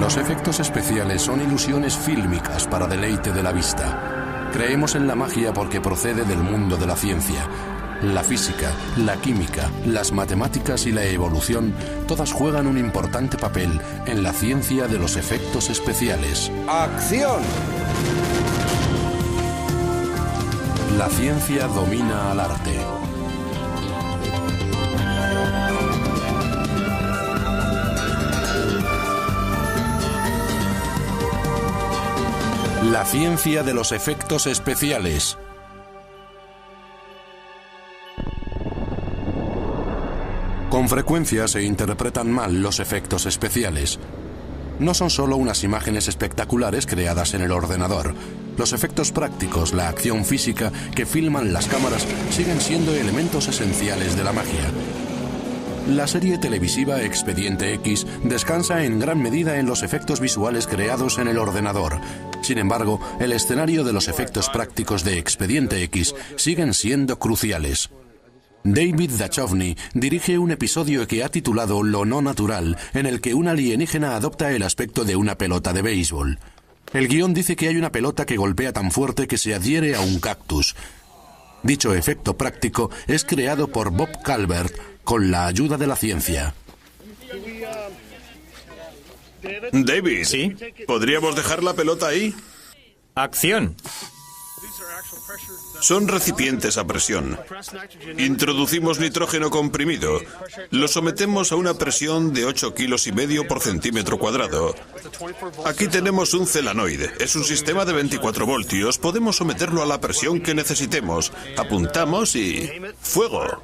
Los efectos especiales son ilusiones fílmicas para deleite de la vista. Creemos en la magia porque procede del mundo de la ciencia. La física, la química, las matemáticas y la evolución, todas juegan un importante papel en la ciencia de los efectos especiales. ¡Acción! La ciencia domina al arte. La ciencia de los efectos especiales. Con frecuencia se interpretan mal los efectos especiales. No son solo unas imágenes espectaculares creadas en el ordenador. Los efectos prácticos, la acción física que filman las cámaras, siguen siendo elementos esenciales de la magia. La serie televisiva Expediente X descansa en gran medida en los efectos visuales creados en el ordenador. Sin embargo, el escenario de los efectos prácticos de Expediente X siguen siendo cruciales. David Duchovny dirige un episodio que ha titulado Lo no natural, en el que un alienígena adopta el aspecto de una pelota de béisbol. El guión dice que hay una pelota que golpea tan fuerte que se adhiere a un cactus. Dicho efecto práctico es creado por Bob Calvert con la ayuda de la ciencia. David, ¿Sí? ¿podríamos dejar la pelota ahí? ¡Acción! Son recipientes a presión. Introducimos nitrógeno comprimido. Lo sometemos a una presión de 8,5 kilos por centímetro cuadrado. Aquí tenemos un celanoide. Es un sistema de 24 voltios. Podemos someterlo a la presión que necesitemos. Apuntamos y... ¡fuego!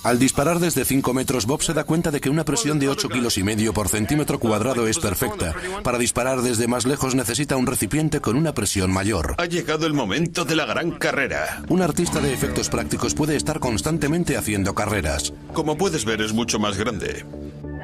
Al disparar desde 5 metros, Bob se da cuenta de que una presión de 8,5 kilos por centímetro cuadrado es perfecta. Para disparar desde más lejos necesita un recipiente con una presión mayor. Ha llegado el momento de la gran carrera. Un artista de efectos prácticos puede estar constantemente haciendo carreras. Como puedes ver, es mucho más grande.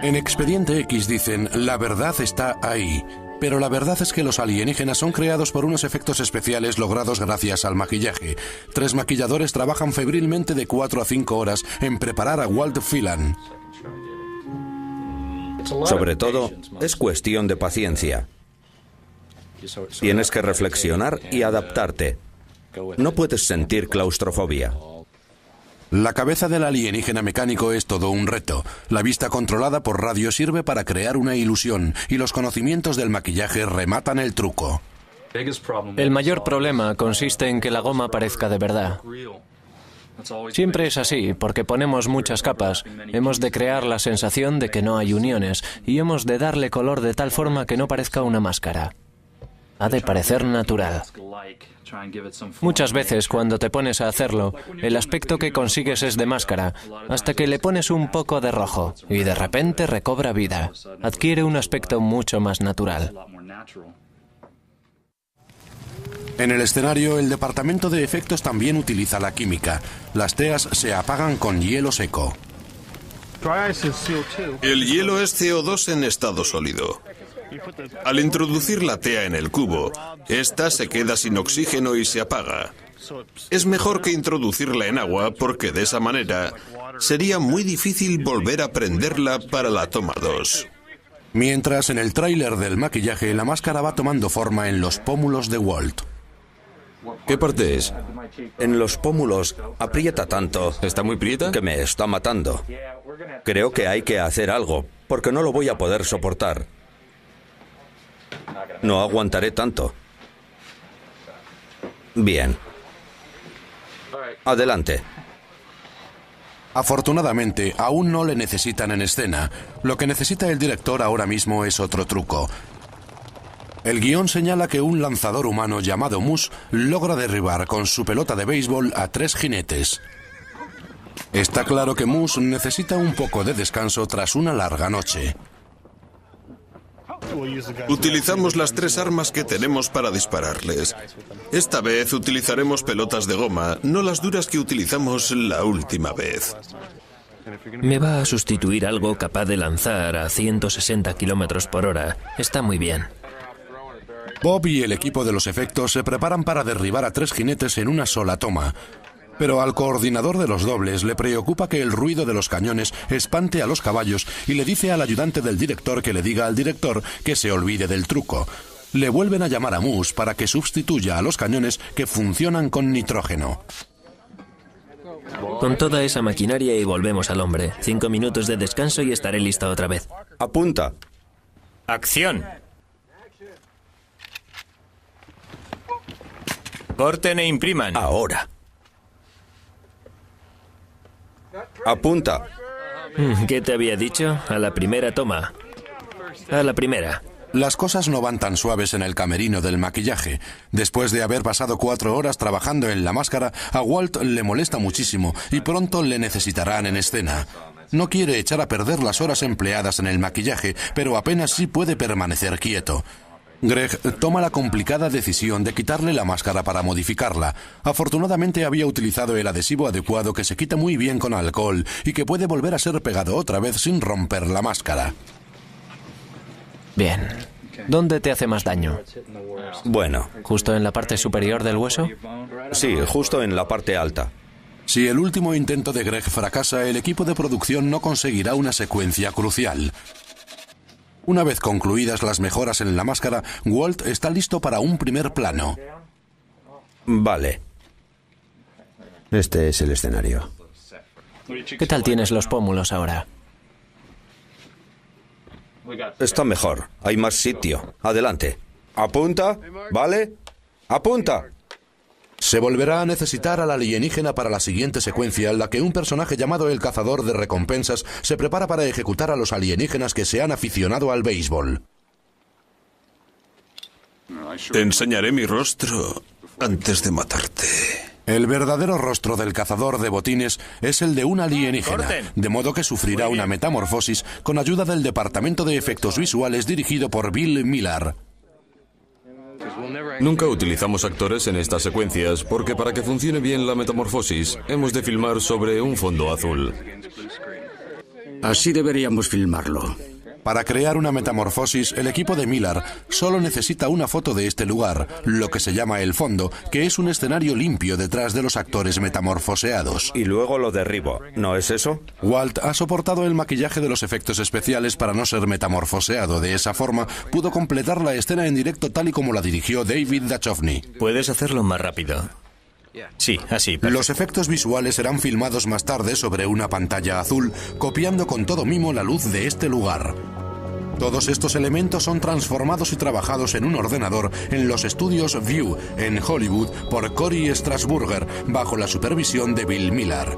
En Expediente X dicen, la verdad está ahí. Pero la verdad es que los alienígenas son creados por unos efectos especiales logrados gracias al maquillaje. 3 maquilladores trabajan febrilmente de 4 a 5 horas en preparar a Walt Phelan. Sobre todo, es cuestión de paciencia. Tienes que reflexionar y adaptarte. No puedes sentir claustrofobia. La cabeza del alienígena mecánico es todo un reto. La vista controlada por radio sirve para crear una ilusión y los conocimientos del maquillaje rematan el truco. El mayor problema consiste en que la goma parezca de verdad. Siempre es así, porque ponemos muchas capas. Hemos de crear la sensación de que no hay uniones y hemos de darle color de tal forma que no parezca una máscara. Ha de parecer natural. Muchas veces cuando te pones a hacerlo, el aspecto que consigues es de máscara, hasta que le pones un poco de rojo y de repente recobra vida. Adquiere un aspecto mucho más natural. En el escenario, el departamento de efectos también utiliza la química. Las teas se apagan con hielo seco. El hielo es CO2 en estado sólido. Al introducir la tea en el cubo, esta se queda sin oxígeno y se apaga. Es mejor que introducirla en agua porque de esa manera sería muy difícil volver a prenderla para la toma 2. Mientras en el tráiler del maquillaje la máscara va tomando forma en los pómulos de Walt. ¿Qué parte es? En los pómulos aprieta tanto ¿Está muy prieta? que me está matando. Creo que hay que hacer algo, porque no lo voy a poder soportar. No aguantaré tanto. Bien. Adelante. Afortunadamente, aún no le necesitan en escena. Lo que necesita el director ahora mismo es otro truco. El guión señala que un lanzador humano llamado Moose logra derribar con su pelota de béisbol a 3 jinetes. Está claro que Moose necesita un poco de descanso tras una larga noche. Utilizamos las 3 armas que tenemos para dispararles. Esta vez utilizaremos pelotas de goma, no las duras que utilizamos la última vez. Me va a sustituir algo capaz de lanzar a 160 kilómetros por hora. Está muy bien. Bob y el equipo de los efectos se preparan para derribar a 3 jinetes en una sola toma. Pero al coordinador de los dobles le preocupa que el ruido de los cañones espante a los caballos y le dice al ayudante del director que le diga al director que se olvide del truco. Le vuelven a llamar a Moose para que sustituya a los cañones que funcionan con nitrógeno. Con toda esa maquinaria y volvemos al hombre. 5 minutos de descanso y estaré lista otra vez. Apunta. ¡Acción! Corten e impriman. Ahora. Apunta. ¿Qué te había dicho? A la primera toma. A la primera. Las cosas no van tan suaves en el camerino del maquillaje. Después de haber pasado 4 horas trabajando en la máscara, a Walt le molesta muchísimo y pronto le necesitarán en escena. No quiere echar a perder las horas empleadas en el maquillaje, pero apenas sí puede permanecer quieto. Greg toma la complicada decisión de quitarle la máscara para modificarla. Afortunadamente había utilizado el adhesivo adecuado que se quita muy bien con alcohol y que puede volver a ser pegado otra vez sin romper la máscara. Bien. ¿Dónde te hace más daño? Bueno. ¿Justo en la parte superior del hueso? Sí, justo en la parte alta. Si el último intento de Greg fracasa, el equipo de producción no conseguirá una secuencia crucial. Una vez concluidas las mejoras en la máscara, Walt está listo para un primer plano. Vale. Este es el escenario. ¿Qué tal tienes los pómulos ahora? Está mejor. Hay más sitio. Adelante. Apunta. ¿Vale? Apunta. Se volverá a necesitar al alienígena para la siguiente secuencia, en la que un personaje llamado el Cazador de Recompensas se prepara para ejecutar a los alienígenas que se han aficionado al béisbol. Te enseñaré mi rostro antes de matarte. El verdadero rostro del cazador de botines es el de un alienígena, de modo que sufrirá una metamorfosis con ayuda del Departamento de Efectos Visuales dirigido por Bill Millar. Nunca utilizamos actores en estas secuencias porque para que funcione bien la metamorfosis hemos de filmar sobre un fondo azul. Así deberíamos filmarlo. Para crear una metamorfosis, el equipo de Millar solo necesita una foto de este lugar, lo que se llama el fondo, que es un escenario limpio detrás de los actores metamorfoseados. Y luego lo derribo, ¿no es eso? Walt ha soportado el maquillaje de los efectos especiales para no ser metamorfoseado. De esa forma, pudo completar la escena en directo tal y como la dirigió David Duchovny. Puedes hacerlo más rápido. Sí, así. Perfecto. Los efectos visuales serán filmados más tarde sobre una pantalla azul, copiando con todo mimo la luz de este lugar. Todos estos elementos son transformados y trabajados en un ordenador en los estudios View, en Hollywood, por Cory Strasburger, bajo la supervisión de Bill Millar.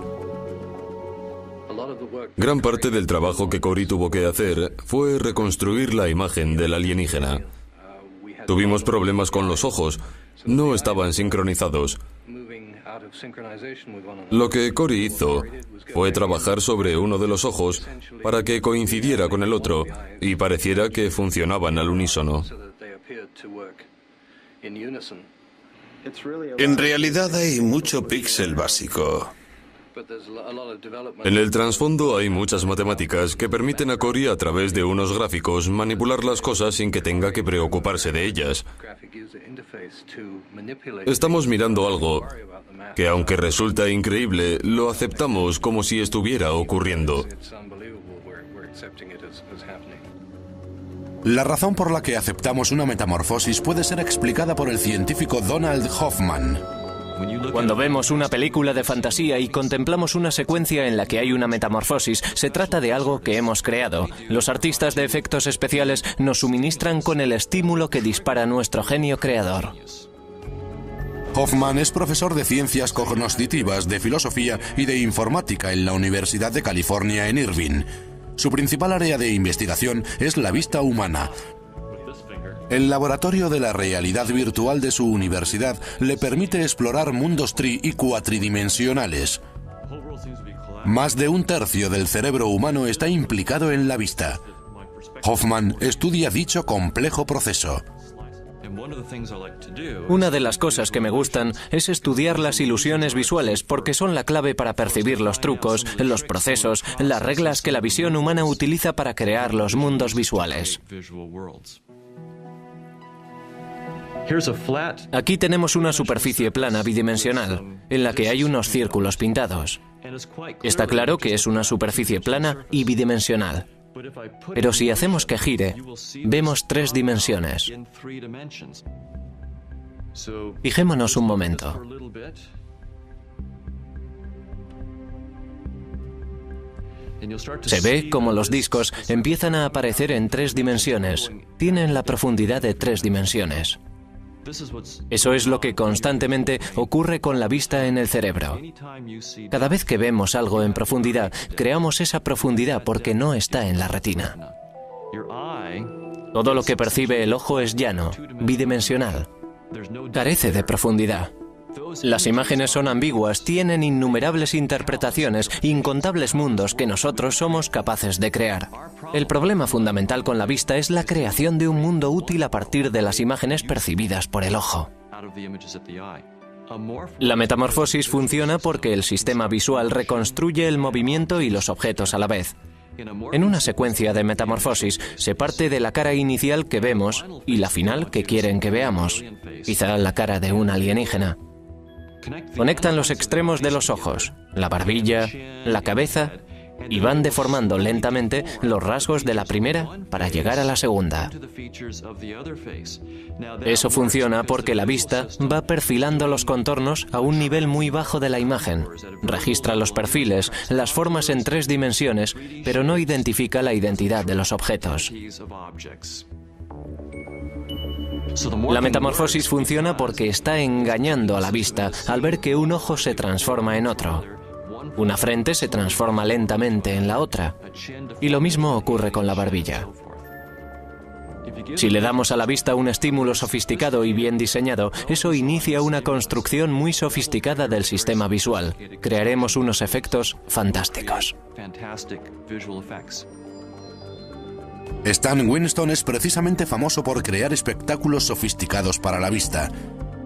Gran parte del trabajo que Cory tuvo que hacer fue reconstruir la imagen del alienígena. Tuvimos problemas con los ojos, no estaban sincronizados. Lo que Cory hizo fue trabajar sobre uno de los ojos para que coincidiera con el otro y pareciera que funcionaban al unísono. En realidad hay mucho píxel básico. En el trasfondo hay muchas matemáticas que permiten a Cory, a través de unos gráficos, manipular las cosas sin que tenga que preocuparse de ellas. Estamos mirando algo que, aunque resulta increíble, lo aceptamos como si estuviera ocurriendo. La razón por la que aceptamos una metamorfosis puede ser explicada por el científico Donald Hoffman. Cuando vemos una película de fantasía y contemplamos una secuencia en la que hay una metamorfosis, se trata de algo que hemos creado. Los artistas de efectos especiales nos suministran con el estímulo que dispara nuestro genio creador. Hoffman es profesor de ciencias cognoscitivas, de filosofía y de informática en la Universidad de California en Irvine. Su principal área de investigación es la vista humana. El laboratorio de la realidad virtual de su universidad le permite explorar mundos y cuatridimensionales. Más de un tercio del cerebro humano está implicado en la vista. Hoffman estudia dicho complejo proceso. Una de las cosas que me gustan es estudiar las ilusiones visuales porque son la clave para percibir los trucos, los procesos, las reglas que la visión humana utiliza para crear los mundos visuales. Aquí tenemos una superficie plana bidimensional, en la que hay unos círculos pintados. Está claro que es una superficie plana y bidimensional. Pero si hacemos que gire, vemos 3 dimensiones. Fijémonos un momento. Se ve como los discos empiezan a aparecer en 3 dimensiones. Tienen la profundidad de 3 dimensiones. Eso es lo que constantemente ocurre con la vista en el cerebro. Cada vez que vemos algo en profundidad, creamos esa profundidad porque no está en la retina. Todo lo que percibe el ojo es llano, bidimensional. Carece de profundidad. Las imágenes son ambiguas, tienen innumerables interpretaciones, incontables mundos que nosotros somos capaces de crear. El problema fundamental con la vista es la creación de un mundo útil a partir de las imágenes percibidas por el ojo. La metamorfosis funciona porque el sistema visual reconstruye el movimiento y los objetos a la vez. En una secuencia de metamorfosis se parte de la cara inicial que vemos y la final que quieren que veamos, quizá la cara de un alienígena. Conectan los extremos de los ojos, la barbilla, la cabeza y van deformando lentamente los rasgos de la primera para llegar a la segunda. Eso funciona porque la vista va perfilando los contornos a un nivel muy bajo de la imagen, registra los perfiles, las formas en 3 dimensiones, pero no identifica la identidad de los objetos. La metamorfosis funciona porque está engañando a la vista al ver que un ojo se transforma en otro. Una frente se transforma lentamente en la otra. Y lo mismo ocurre con la barbilla. Si le damos a la vista un estímulo sofisticado y bien diseñado, eso inicia una construcción muy sofisticada del sistema visual. Crearemos unos efectos fantásticos. Stan Winston es precisamente famoso por crear espectáculos sofisticados para la vista.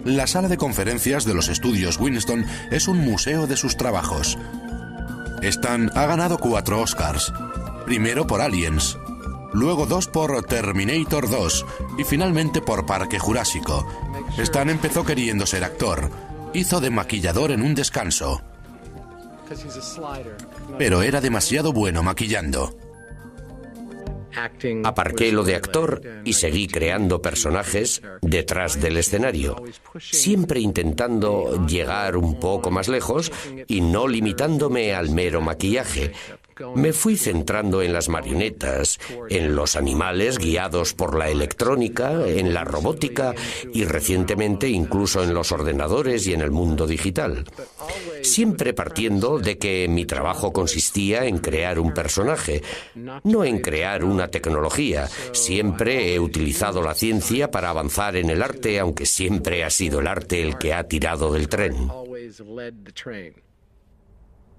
La sala de conferencias de los estudios Winston es un museo de sus trabajos. Stan ha ganado 4 Oscars. Primero por Aliens, luego 2 por Terminator 2 y finalmente por Parque Jurásico. Stan empezó queriendo ser actor. Hizo de maquillador en un descanso. Pero era demasiado bueno maquillando. Aparqué lo de actor y seguí creando personajes detrás del escenario, siempre intentando llegar un poco más lejos y no limitándome al mero maquillaje. Me fui centrando en las marionetas, en los animales guiados por la electrónica, en la robótica y recientemente incluso en los ordenadores y en el mundo digital. Siempre partiendo de que mi trabajo consistía en crear un personaje, no en crear una tecnología. Siempre he utilizado la ciencia para avanzar en el arte, aunque siempre ha sido el arte el que ha tirado del tren.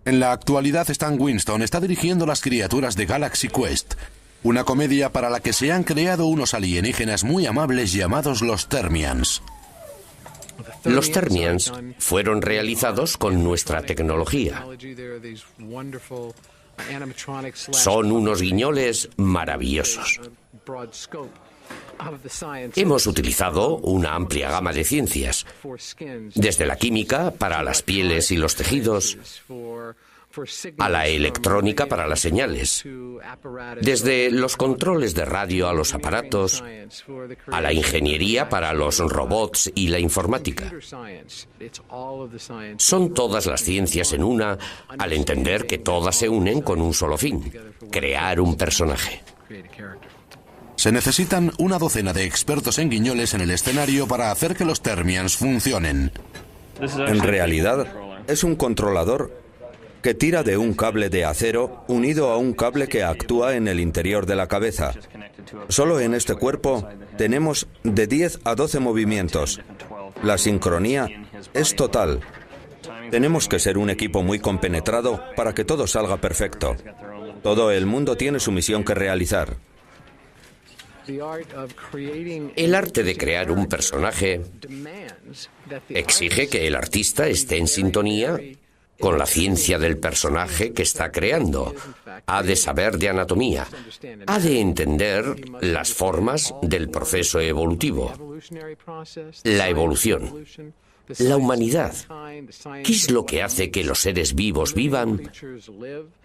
En la actualidad, Stan Winston está dirigiendo Las criaturas de Galaxy Quest, una comedia para la que se han creado unos alienígenas muy amables llamados los Termians. Los Termians fueron realizados con nuestra tecnología. Son unos guiñoles maravillosos. Hemos utilizado una amplia gama de ciencias, desde la química para las pieles y los tejidos, a la electrónica para las señales, desde los controles de radio a los aparatos, a la ingeniería para los robots y la informática. Son todas las ciencias en una, al entender que todas se unen con un solo fin: crear un personaje. Se necesitan una docena de expertos en guiñoles en el escenario para hacer que los Termians funcionen. En realidad, es un controlador que tira de un cable de acero unido a un cable que actúa en el interior de la cabeza. Solo en este cuerpo tenemos de 10 a 12 movimientos. La sincronía es total. Tenemos que ser un equipo muy compenetrado para que todo salga perfecto. Todo el mundo tiene su misión que realizar. El arte de crear un personaje exige que el artista esté en sintonía con la ciencia del personaje que está creando. Ha de saber de anatomía. Ha de entender las formas del proceso evolutivo. La evolución. La humanidad. ¿Qué es lo que hace que los seres vivos vivan?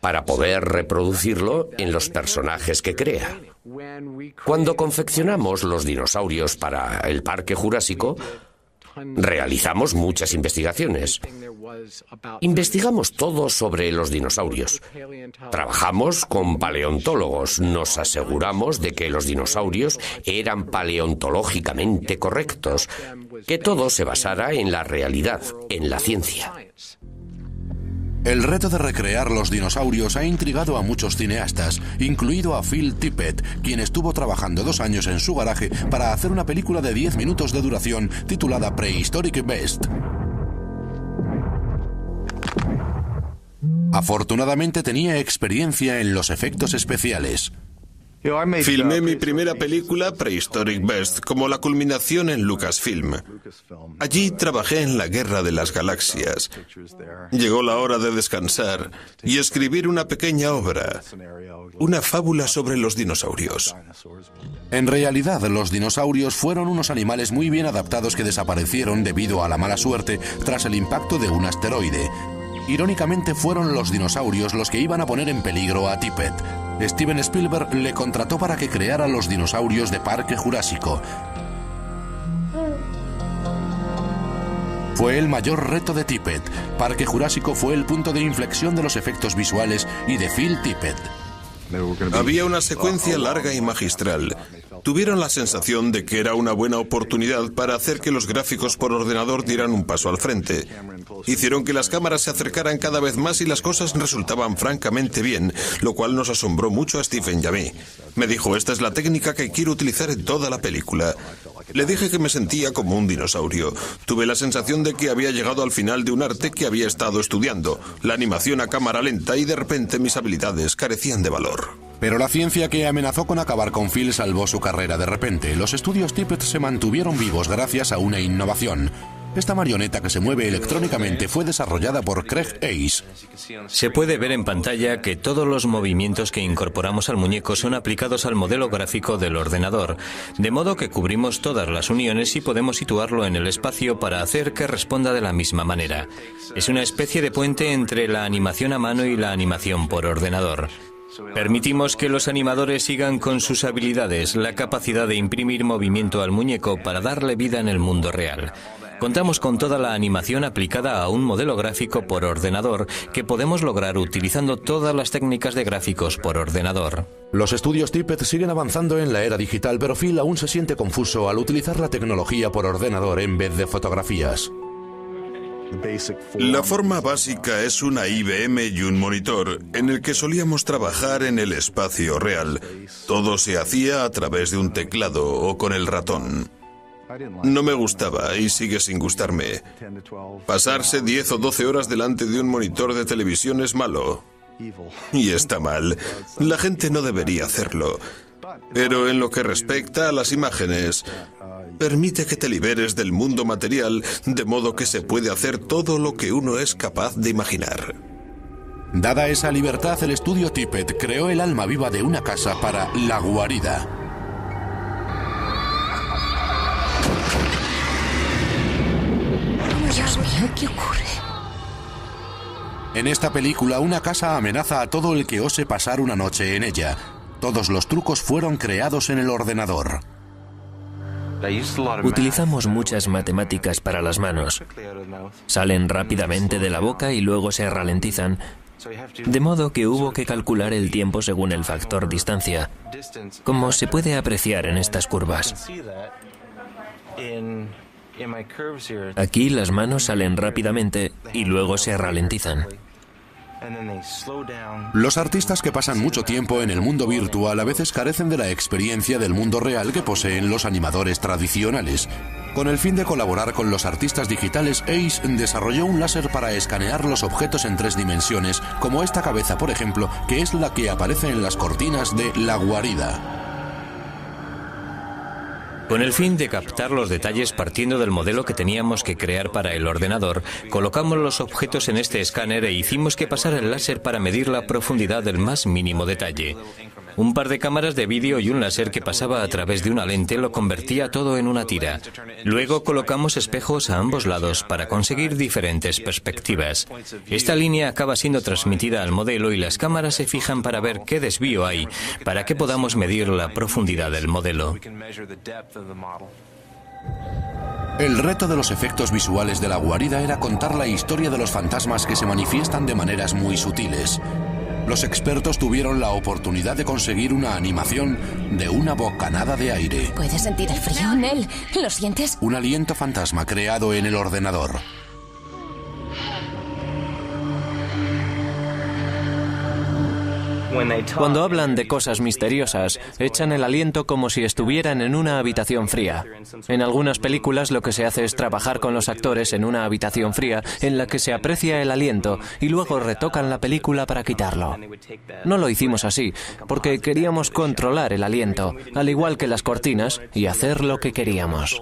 Para poder reproducirlo en los personajes que crea. Cuando confeccionamos los dinosaurios para el Parque Jurásico, realizamos muchas investigaciones. Investigamos todo sobre los dinosaurios. Trabajamos con paleontólogos. Nos aseguramos de que los dinosaurios eran paleontológicamente correctos, que todo se basara en la realidad, en la ciencia. El reto de recrear los dinosaurios ha intrigado a muchos cineastas, incluido a Phil Tippett, quien estuvo trabajando 2 años en su garaje para hacer una película de 10 minutos de duración titulada Prehistoric Beast. Afortunadamente tenía experiencia en los efectos especiales. Filmé mi primera película, Prehistoric Beast, como la culminación en Lucasfilm. Allí trabajé en la Guerra de las Galaxias. Llegó la hora de descansar y escribir una pequeña obra, una fábula sobre los dinosaurios. En realidad, los dinosaurios fueron unos animales muy bien adaptados que desaparecieron debido a la mala suerte tras el impacto de un asteroide. Irónicamente, fueron los dinosaurios los que iban a poner en peligro a Tippett. Steven Spielberg le contrató para que creara los dinosaurios de Parque Jurásico. Fue el mayor reto de Tippett. Parque Jurásico fue el punto de inflexión de los efectos visuales y de Phil Tippett. Había una secuencia larga y magistral. Tuvieron la sensación de que era una buena oportunidad para hacer que los gráficos por ordenador dieran un paso al frente. Hicieron que las cámaras se acercaran cada vez más y las cosas resultaban francamente bien, lo cual nos asombró mucho a Stephen y a mí. Me dijo, esta es la técnica que quiero utilizar en toda la película. Le dije que me sentía como un dinosaurio. Tuve la sensación de que había llegado al final de un arte que había estado estudiando, la animación a cámara lenta, y de repente mis habilidades carecían de valor. Pero la ciencia que amenazó con acabar con Phil salvó su carrera de repente. Los estudios Tippett se mantuvieron vivos gracias a una innovación. Esta marioneta que se mueve electrónicamente fue desarrollada por Craig Ace. Se puede ver en pantalla que todos los movimientos que incorporamos al muñeco son aplicados al modelo gráfico del ordenador, de modo que cubrimos todas las uniones y podemos situarlo en el espacio para hacer que responda de la misma manera. Es una especie de puente entre la animación a mano y la animación por ordenador. Permitimos que los animadores sigan con sus habilidades, la capacidad de imprimir movimiento al muñeco para darle vida en el mundo real. Contamos con toda la animación aplicada a un modelo gráfico por ordenador que podemos lograr utilizando todas las técnicas de gráficos por ordenador. Los estudios Tippett siguen avanzando en la era digital, pero Phil aún se siente confuso al utilizar la tecnología por ordenador en vez de fotografías. La forma básica es una IBM y un monitor, en el que solíamos trabajar en el espacio real. Todo se hacía a través de un teclado o con el ratón. No me gustaba y sigue sin gustarme. Pasarse 10 o 12 horas delante de un monitor de televisión es malo. Y está mal. La gente no debería hacerlo. Pero en lo que respecta a las imágenes, permite que te liberes del mundo material, de modo que se puede hacer todo lo que uno es capaz de imaginar. Dada esa libertad, el estudio Tippett creó el alma viva de una casa para La Guarida. Dios mío, ¿qué ocurre? En esta película, una casa amenaza a todo el que ose pasar una noche en ella. Todos los trucos fueron creados en el ordenador. Utilizamos muchas matemáticas para las manos. Salen rápidamente de la boca y luego se ralentizan, de modo que hubo que calcular el tiempo según el factor distancia, como se puede apreciar en estas curvas. Aquí las manos salen rápidamente y luego se ralentizan. Los artistas que pasan mucho tiempo en el mundo virtual a veces carecen de la experiencia del mundo real que poseen los animadores tradicionales. Con el fin de colaborar con los artistas digitales, Ace desarrolló un láser para escanear los objetos en 3 dimensiones, como esta cabeza, por ejemplo, que es la que aparece en las cortinas de La Guarida. Con el fin de captar los detalles partiendo del modelo que teníamos que crear para el ordenador, colocamos los objetos en este escáner e hicimos que pasara el láser para medir la profundidad del más mínimo detalle. Un par de cámaras de vídeo y un láser que pasaba a través de una lente lo convertía todo en una tira. Luego colocamos espejos a ambos lados para conseguir diferentes perspectivas. Esta línea acaba siendo transmitida al modelo y las cámaras se fijan para ver qué desvío hay, para que podamos medir la profundidad del modelo. El reto de los efectos visuales de la guarida era contar la historia de los fantasmas que se manifiestan de maneras muy sutiles. Los expertos tuvieron la oportunidad de conseguir una animación de una bocanada de aire. ¿Puedes sentir el frío, Nell? ¿Lo sientes? Un aliento fantasma creado en el ordenador. Cuando hablan de cosas misteriosas, echan el aliento como si estuvieran en una habitación fría. En algunas películas lo que se hace es trabajar con los actores en una habitación fría en la que se aprecia el aliento y luego retocan la película para quitarlo. No lo hicimos así, porque queríamos controlar el aliento, al igual que las cortinas, y hacer lo que queríamos.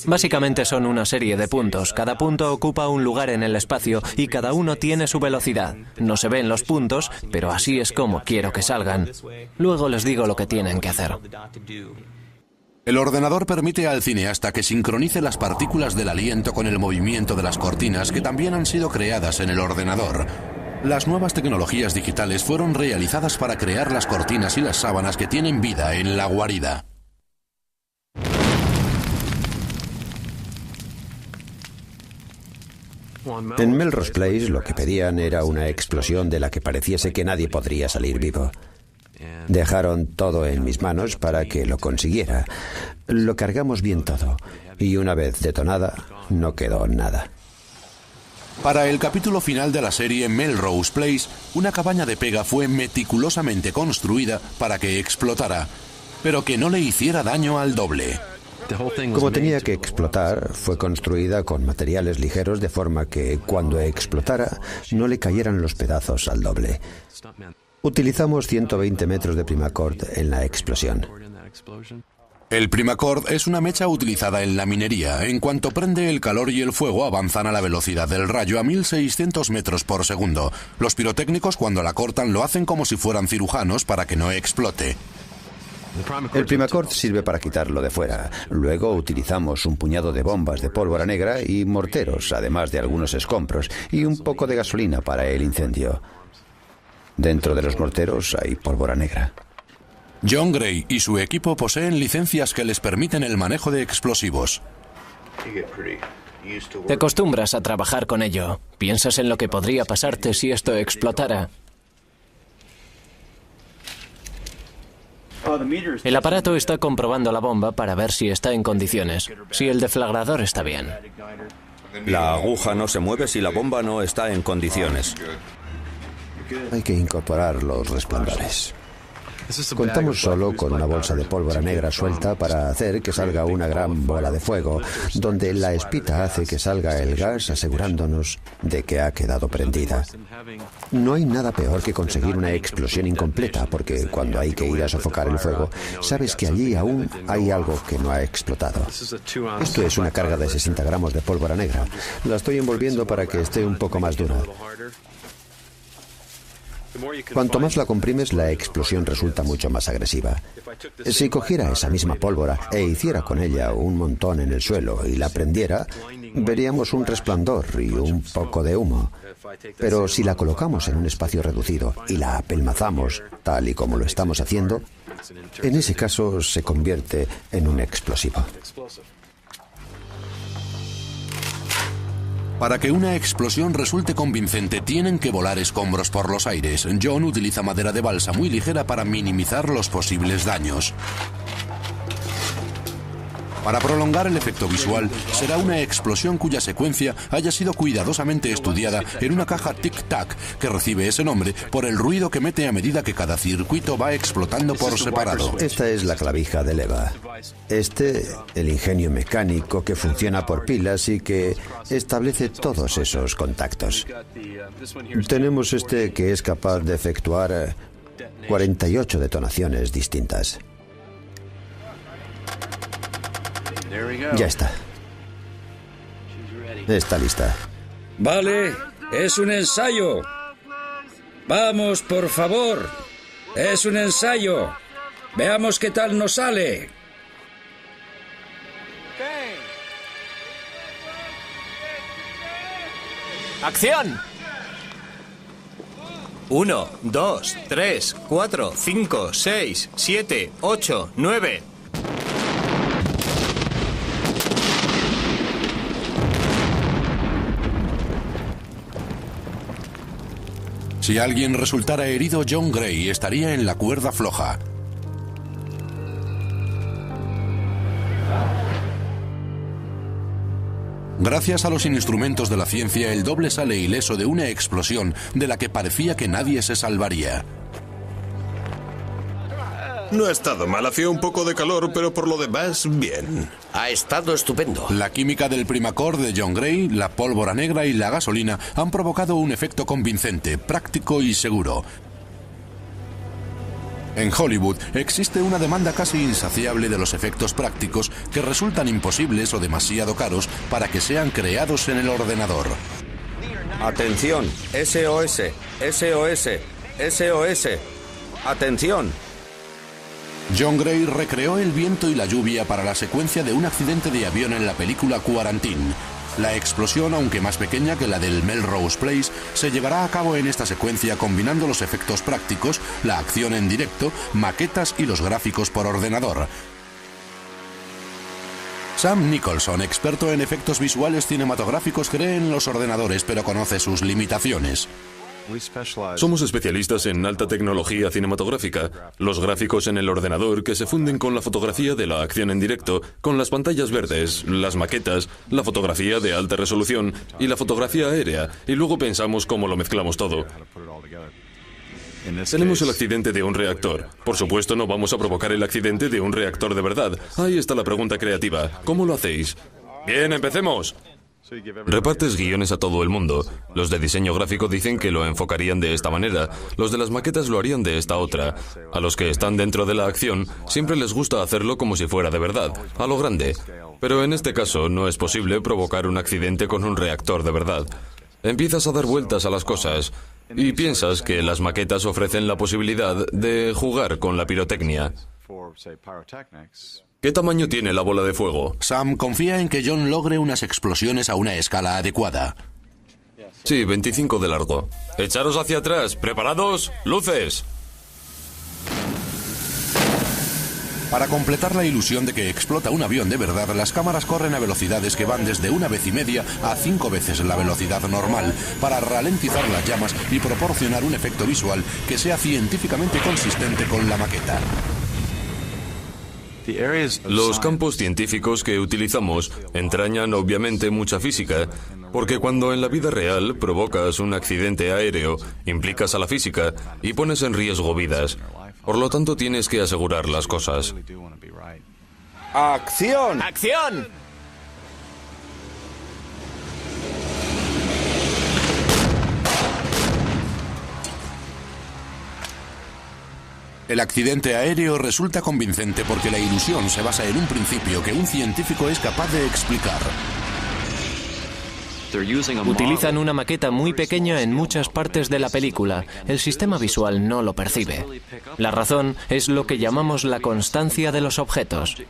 Básicamente son una serie de puntos. Cada punto ocupa un lugar en el espacio y cada uno tiene su velocidad. No se ven los puntos, pero así es como quiero que salgan. Luego les digo lo que tienen que hacer. El ordenador permite al cineasta que sincronice las partículas del aliento con el movimiento de las cortinas que también han sido creadas en el ordenador. Las nuevas tecnologías digitales fueron realizadas para crear las cortinas y las sábanas que tienen vida en la guarida. En Melrose Place lo que pedían era una explosión de la que pareciese que nadie podría salir vivo. Dejaron todo en mis manos para que lo consiguiera. Lo cargamos bien todo y una vez detonada no quedó nada. Para el capítulo final de la serie Melrose Place, una cabaña de pega fue meticulosamente construida para que explotara, pero que no le hiciera daño al doble. Como tenía que explotar, fue construida con materiales ligeros de forma que cuando explotara no le cayeran los pedazos al doble. Utilizamos 120 metros de Primacord en la explosión. El Primacord es una mecha utilizada en la minería. En cuanto prende el calor y el fuego avanzan a la velocidad del rayo a 1600 metros por segundo. Los pirotécnicos cuando la cortan lo hacen como si fueran cirujanos para que no explote. El Primacord sirve para quitarlo de fuera. Luego utilizamos un puñado de bombas de pólvora negra y morteros, además de algunos escombros y un poco de gasolina para el incendio. Dentro de los morteros hay pólvora negra. John Gray y su equipo poseen licencias que les permiten el manejo de explosivos. Te acostumbras a trabajar con ello. Piensas en lo que podría pasarte si esto explotara. El aparato está comprobando la bomba para ver si está en condiciones, si el deflagrador está bien. La aguja no se mueve si la bomba no está en condiciones. Hay que incorporar los resplandores. Contamos solo con una bolsa de pólvora negra suelta para hacer que salga una gran bola de fuego, donde la espita hace que salga el gas asegurándonos de que ha quedado prendida. No hay nada peor que conseguir una explosión incompleta, porque cuando hay que ir a sofocar el fuego, sabes que allí aún hay algo que no ha explotado. Esto es una carga de 60 gramos de pólvora negra. La estoy envolviendo para que esté un poco más dura. Cuanto más la comprimes, la explosión resulta mucho más agresiva. Si cogiera esa misma pólvora e hiciera con ella un montón en el suelo y la prendiera, veríamos un resplandor y un poco de humo. Pero si la colocamos en un espacio reducido y la apelmazamos, tal y como lo estamos haciendo, en ese caso se convierte en un explosivo. Para que una explosión resulte convincente, tienen que volar escombros por los aires. John utiliza madera de balsa muy ligera para minimizar los posibles daños. Para prolongar el efecto visual, será una explosión cuya secuencia haya sido cuidadosamente estudiada en una caja tic-tac, que recibe ese nombre por el ruido que mete a medida que cada circuito va explotando por separado. Esta es la clavija de leva. El ingenio mecánico que funciona por pilas y que establece todos esos contactos. Tenemos que es capaz de efectuar 48 detonaciones distintas. Ya está. Está lista. Vale, es un ensayo. Vamos, por favor. Es un ensayo. Veamos qué tal nos sale. ¡Acción! 1, 2, 3, 4, 5, 6, 7, 8, 9. Si alguien resultara herido, John Gray estaría en la cuerda floja. Gracias a los instrumentos de la ciencia, el doble sale ileso de una explosión de la que parecía que nadie se salvaría. No ha estado mal, hacía un poco de calor, pero por lo demás, bien. Ha estado estupendo. La química del Primacord de John Gray, la pólvora negra y la gasolina han provocado un efecto convincente, práctico y seguro. En Hollywood existe una demanda casi insaciable de los efectos prácticos que resultan imposibles o demasiado caros para que sean creados en el ordenador. Atención, SOS, SOS, SOS. Atención. John Gray recreó el viento y la lluvia para la secuencia de un accidente de avión en la película Quarantine. La explosión, aunque más pequeña que la del Melrose Place, se llevará a cabo en esta secuencia combinando los efectos prácticos, la acción en directo, maquetas y los gráficos por ordenador. Sam Nicholson, experto en efectos visuales cinematográficos, cree en los ordenadores, pero conoce sus limitaciones. Somos especialistas en alta tecnología cinematográfica, los gráficos en el ordenador que se funden con la fotografía de la acción en directo, con las pantallas verdes, las maquetas, la fotografía de alta resolución y la fotografía aérea, y luego pensamos cómo lo mezclamos todo. Tenemos el accidente de un reactor. Por supuesto, no vamos a provocar el accidente de un reactor de verdad. Ahí está la pregunta creativa. ¿Cómo lo hacéis? Bien, empecemos. Repartes guiones a todo el mundo. Los de diseño gráfico dicen que lo enfocarían de esta manera. Los de las maquetas lo harían de esta otra. A los que están dentro de la acción siempre les gusta hacerlo como si fuera de verdad, a lo grande. Pero en este caso no es posible provocar un accidente con un reactor de verdad. Empiezas a dar vueltas a las cosas y piensas que las maquetas ofrecen la posibilidad de jugar con la pirotecnia. ¿Qué tamaño tiene la bola de fuego? Sam confía en que John logre unas explosiones a una escala adecuada. Sí, 25 de largo. Echaros hacia atrás. ¿Preparados? ¡Luces! Para completar la ilusión de que explota un avión de verdad, las cámaras corren a velocidades que van desde 1,5 veces a 5 veces la velocidad normal, para ralentizar las llamas y proporcionar un efecto visual que sea científicamente consistente con la maqueta. Los campos científicos que utilizamos entrañan obviamente mucha física, porque cuando en la vida real provocas un accidente aéreo, implicas a la física y pones en riesgo vidas. Por lo tanto, tienes que asegurar las cosas. ¡Acción! ¡Acción! El accidente aéreo resulta convincente porque la ilusión se basa en un principio que un científico es capaz de explicar. Utilizan una maqueta muy pequeña en muchas partes de la película. El sistema visual no lo percibe. La razón es lo que llamamos la constancia de los objetos.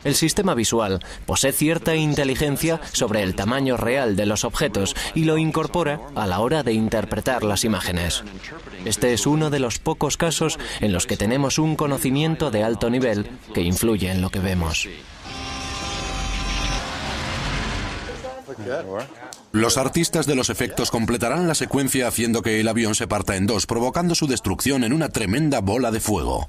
El sistema visual posee cierta inteligencia sobre el tamaño real de los objetos y lo incorpora a la hora de interpretar las imágenes. Este es uno de los pocos casos en los que tenemos un conocimiento de alto nivel que influye en lo que vemos. Los artistas de los efectos completarán la secuencia haciendo que el avión se parta en dos, provocando su destrucción en una tremenda bola de fuego.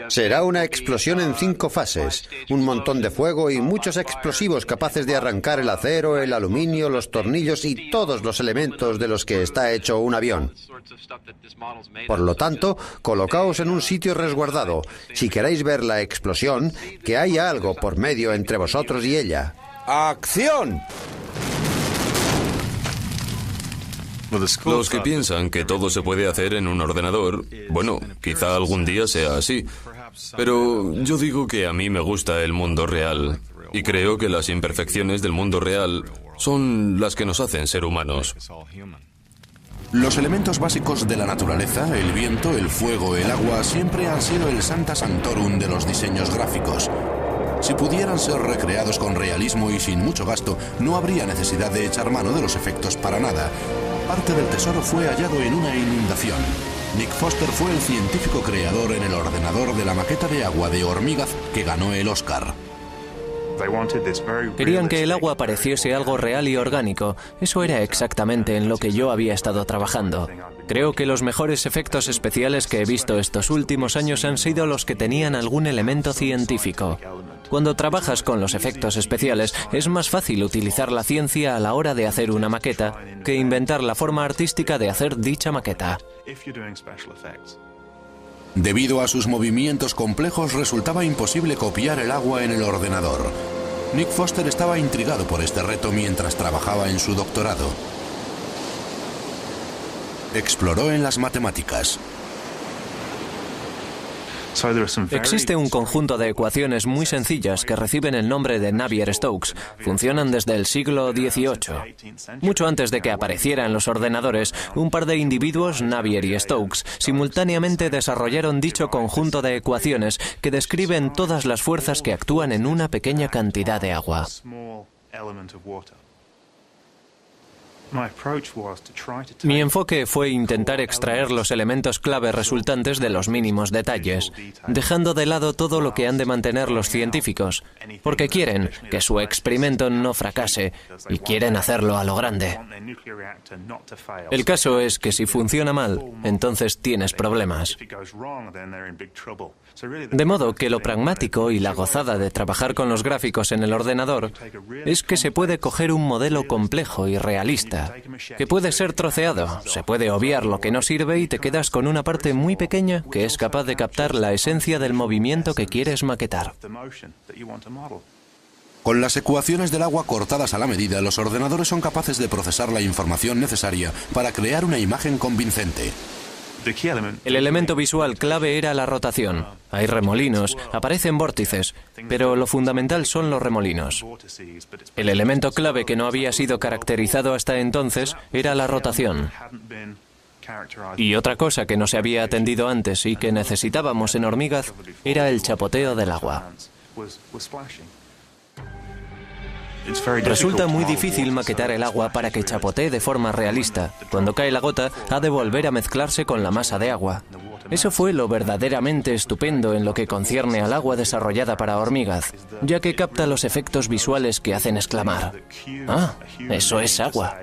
Será una explosión en 5 fases, un montón de fuego y muchos explosivos capaces de arrancar el acero, el aluminio, los tornillos y todos los elementos de los que está hecho un avión. Por lo tanto, colocaos en un sitio resguardado. Si queréis ver la explosión, que haya algo por medio entre vosotros y ella. ¡Acción! Los que piensan que todo se puede hacer en un ordenador, bueno, quizá algún día sea así. Pero yo digo que a mí me gusta el mundo real. Y creo que las imperfecciones del mundo real son las que nos hacen ser humanos. Los elementos básicos de la naturaleza, el viento, el fuego, el agua, siempre han sido el Sancta Sanctorum de los diseños gráficos. Si pudieran ser recreados con realismo y sin mucho gasto, no habría necesidad de echar mano de los efectos para nada. Parte del tesoro fue hallado en una inundación. Nick Foster fue el científico creador en el ordenador de la maqueta de agua de Hormigaz que ganó el Oscar. Querían que el agua pareciese algo real y orgánico. Eso era exactamente en lo que yo había estado trabajando. Creo que los mejores efectos especiales que he visto estos últimos años han sido los que tenían algún elemento científico. Cuando trabajas con los efectos especiales, es más fácil utilizar la ciencia a la hora de hacer una maqueta que inventar la forma artística de hacer dicha maqueta. Debido a sus movimientos complejos, resultaba imposible copiar el agua en el ordenador. Nick Foster estaba intrigado por este reto mientras trabajaba en su doctorado. Exploró en las matemáticas. Existe un conjunto de ecuaciones muy sencillas que reciben el nombre de Navier-Stokes. Funcionan desde el siglo XVIII. Mucho antes de que aparecieran los ordenadores, un par de individuos, Navier y Stokes, simultáneamente desarrollaron dicho conjunto de ecuaciones que describen todas las fuerzas que actúan en una pequeña cantidad de agua. Mi enfoque fue intentar extraer los elementos clave resultantes de los mínimos detalles, dejando de lado todo lo que han de mantener los científicos, porque quieren que su experimento no fracase y quieren hacerlo a lo grande. El caso es que si funciona mal, entonces tienes problemas. De modo que lo pragmático y la gozada de trabajar con los gráficos en el ordenador es que se puede coger un modelo complejo y realista, que puede ser troceado, se puede obviar lo que no sirve y te quedas con una parte muy pequeña que es capaz de captar la esencia del movimiento que quieres maquetar. Con las ecuaciones del agua cortadas a la medida, los ordenadores son capaces de procesar la información necesaria para crear una imagen convincente. El elemento visual clave era la rotación. Hay remolinos, aparecen vórtices, pero lo fundamental son los remolinos. El elemento clave que no había sido caracterizado hasta entonces era la rotación. Y otra cosa que no se había atendido antes y que necesitábamos en Hormigaz era el chapoteo del agua. Resulta muy difícil maquetar el agua para que chapotee de forma realista. Cuando cae la gota, ha de volver a mezclarse con la masa de agua. Eso fue lo verdaderamente estupendo en lo que concierne al agua desarrollada para Hormigaz, ya que capta los efectos visuales que hacen exclamar: ¡ah, eso es agua!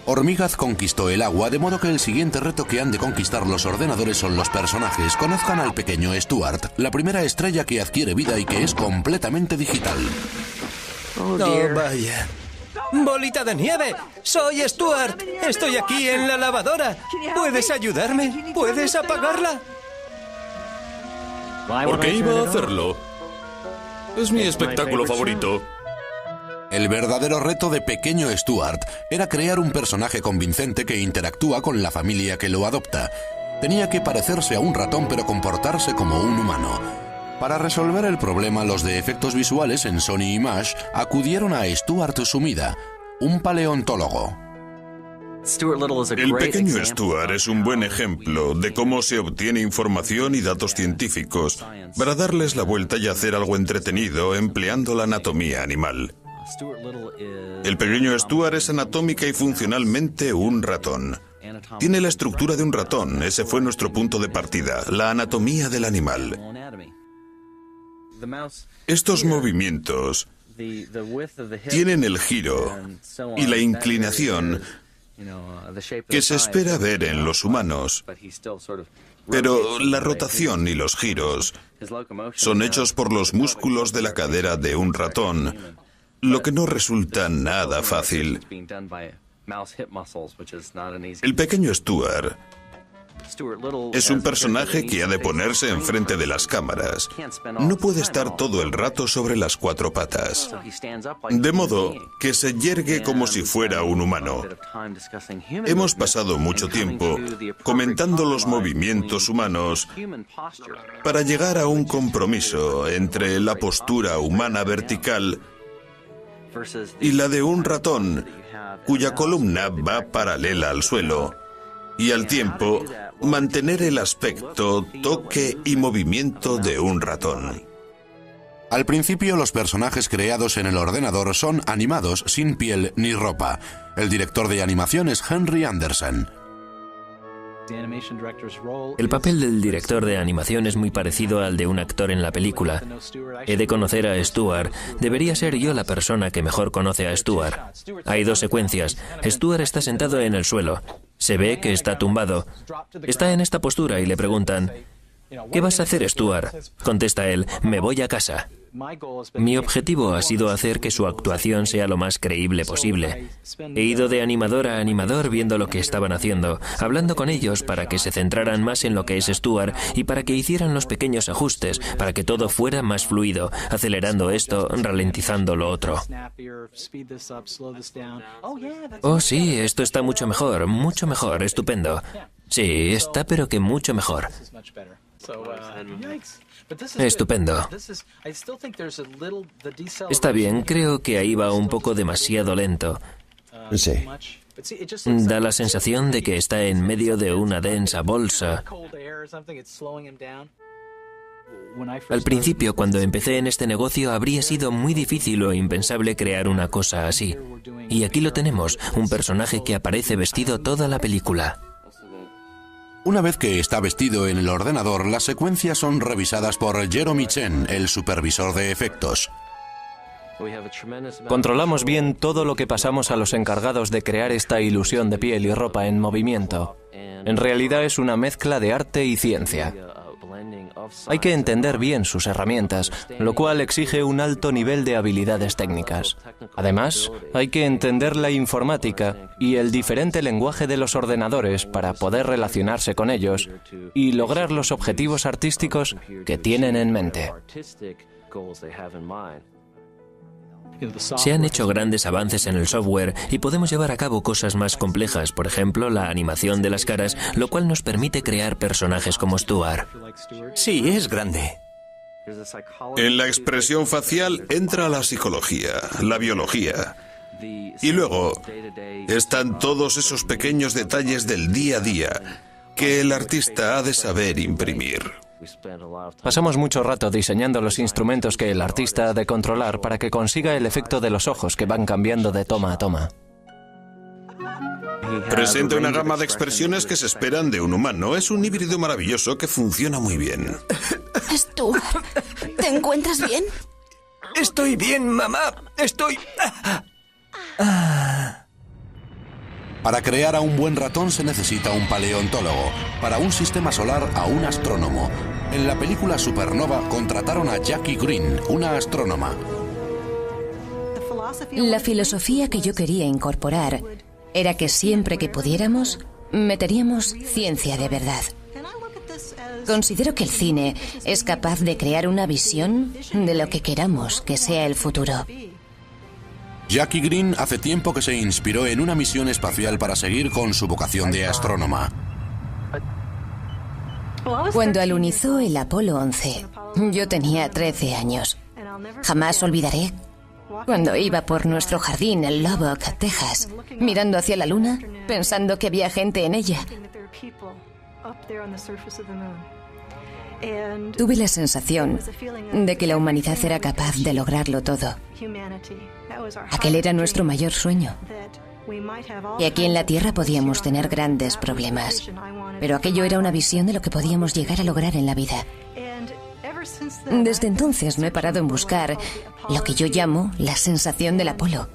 Hormigaz conquistó el agua, de modo que el siguiente reto que han de conquistar los ordenadores son los personajes. Conozcan al pequeño Stuart, la primera estrella que adquiere vida y que es completamente digital. Oh, vaya. ¡Bolita de nieve! ¡Soy Stuart! ¡Estoy aquí en la lavadora! ¿Puedes ayudarme? ¿Puedes apagarla? ¿Por qué iba a hacerlo? Es mi espectáculo favorito. El verdadero reto de pequeño Stuart era crear un personaje convincente que interactúa con la familia que lo adopta. Tenía que parecerse a un ratón pero comportarse como un humano. Para resolver el problema, los de efectos visuales en Sony Image acudieron a Stuart Sumida, un paleontólogo. El pequeño Stuart es un buen ejemplo de cómo se obtiene información y datos científicos para darles la vuelta y hacer algo entretenido empleando la anatomía animal. El pequeño Stuart es anatómica y funcionalmente un ratón. Tiene la estructura de un ratón, ese fue nuestro punto de partida, la anatomía del animal. Estos movimientos tienen el giro y la inclinación que se espera ver en los humanos, pero la rotación y los giros son hechos por los músculos de la cadera de un ratón, lo que no resulta nada fácil. El pequeño Stuart Es un personaje que ha de ponerse enfrente de las cámaras. No puede estar todo el rato sobre las cuatro patas. De modo que se yergue como si fuera un humano. Hemos pasado mucho tiempo comentando los movimientos humanos para llegar a un compromiso entre la postura humana vertical y la de un ratón, cuya columna va paralela al suelo, y al tiempo mantener el aspecto, toque y movimiento de un ratón. Al principio, los personajes creados en el ordenador son animados sin piel ni ropa. El director de animación es Henry Anderson. El papel del director de animación es muy parecido al de un actor en la película. He de conocer a Stuart. Debería ser yo la persona que mejor conoce a Stuart. Hay dos secuencias. Stuart está sentado en el suelo. Se ve que está tumbado. Está en esta postura y le preguntan: ¿qué vas a hacer, Stuart? Contesta él: me voy a casa. Mi objetivo ha sido hacer que su actuación sea lo más creíble posible. He ido de animador a animador viendo lo que estaban haciendo, hablando con ellos para que se centraran más en lo que es Stuart y para que hicieran los pequeños ajustes, para que todo fuera más fluido, acelerando esto, ralentizando lo otro. Oh, sí, esto está mucho mejor, estupendo. Sí, está pero que mucho mejor. Estupendo. Está bien, creo que ahí va un poco demasiado lento. Sí. Da la sensación de que está en medio de una densa bolsa. Al principio, cuando empecé en este negocio, habría sido muy difícil o impensable crear una cosa así. Y aquí lo tenemos, un personaje que aparece vestido toda la película. Una vez que está vestido en el ordenador, las secuencias son revisadas por Jeremy Chen, el supervisor de efectos. Controlamos bien todo lo que pasamos a los encargados de crear esta ilusión de piel y ropa en movimiento. En realidad es una mezcla de arte y ciencia. Hay que entender bien sus herramientas, lo cual exige un alto nivel de habilidades técnicas. Además, hay que entender la informática y el diferente lenguaje de los ordenadores para poder relacionarse con ellos y lograr los objetivos artísticos que tienen en mente. Se han hecho grandes avances en el software y podemos llevar a cabo cosas más complejas, por ejemplo, la animación de las caras, lo cual nos permite crear personajes como Stuart. Sí, es grande. En la expresión facial entra la psicología, la biología. Y luego están todos esos pequeños detalles del día a día que el artista ha de saber imprimir. Pasamos mucho rato diseñando los instrumentos que el artista ha de controlar para que consiga el efecto de los ojos que van cambiando de toma a toma. Presenta una gama de expresiones que se esperan de un humano. Es un híbrido maravilloso que funciona muy bien. Stuart, ¿te encuentras bien? Estoy bien, mamá. Estoy... Para crear a un buen ratón se necesita un paleontólogo, para un sistema solar a un astrónomo. En la película Supernova contrataron a Jackie Green, una astrónoma. La filosofía que yo quería incorporar era que siempre que pudiéramos, meteríamos ciencia de verdad. Considero que el cine es capaz de crear una visión de lo que queramos que sea el futuro. Jackie Green hace tiempo que se inspiró en una misión espacial para seguir con su vocación de astrónoma. Cuando alunizó el Apolo 11, yo tenía 13 años. Jamás olvidaré cuando iba por nuestro jardín en Lubbock, Texas, mirando hacia la luna, pensando que había gente en ella. Tuve la sensación de que la humanidad era capaz de lograrlo todo. Aquel era nuestro mayor sueño. Y aquí en la Tierra podíamos tener grandes problemas. Pero aquello era una visión de lo que podíamos llegar a lograr en la vida. Desde entonces no he parado en buscar lo que yo llamo la sensación del Apolo.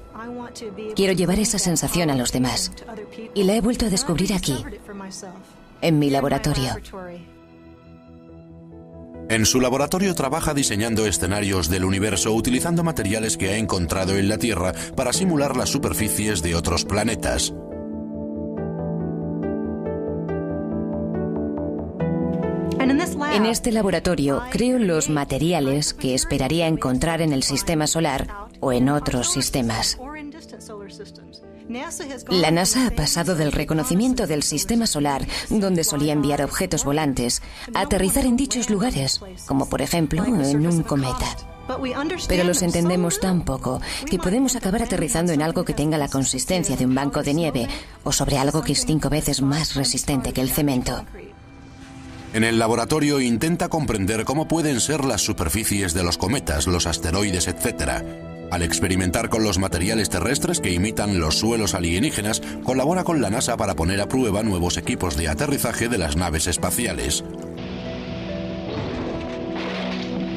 Quiero llevar esa sensación a los demás. Y la he vuelto a descubrir aquí, en mi laboratorio. En su laboratorio trabaja diseñando escenarios del universo utilizando materiales que ha encontrado en la Tierra para simular las superficies de otros planetas. En este laboratorio creo los materiales que esperaría encontrar en el sistema solar o en otros sistemas. La NASA ha pasado del reconocimiento del sistema solar, donde solía enviar objetos volantes, a aterrizar en dichos lugares, como por ejemplo en un cometa. Pero los entendemos tan poco que podemos acabar aterrizando en algo que tenga la consistencia de un banco de nieve o sobre algo que es 5 veces más resistente que el cemento. En el laboratorio intenta comprender cómo pueden ser las superficies de los cometas, los asteroides, etc. Al experimentar con los materiales terrestres que imitan los suelos alienígenas, colabora con la NASA para poner a prueba nuevos equipos de aterrizaje de las naves espaciales.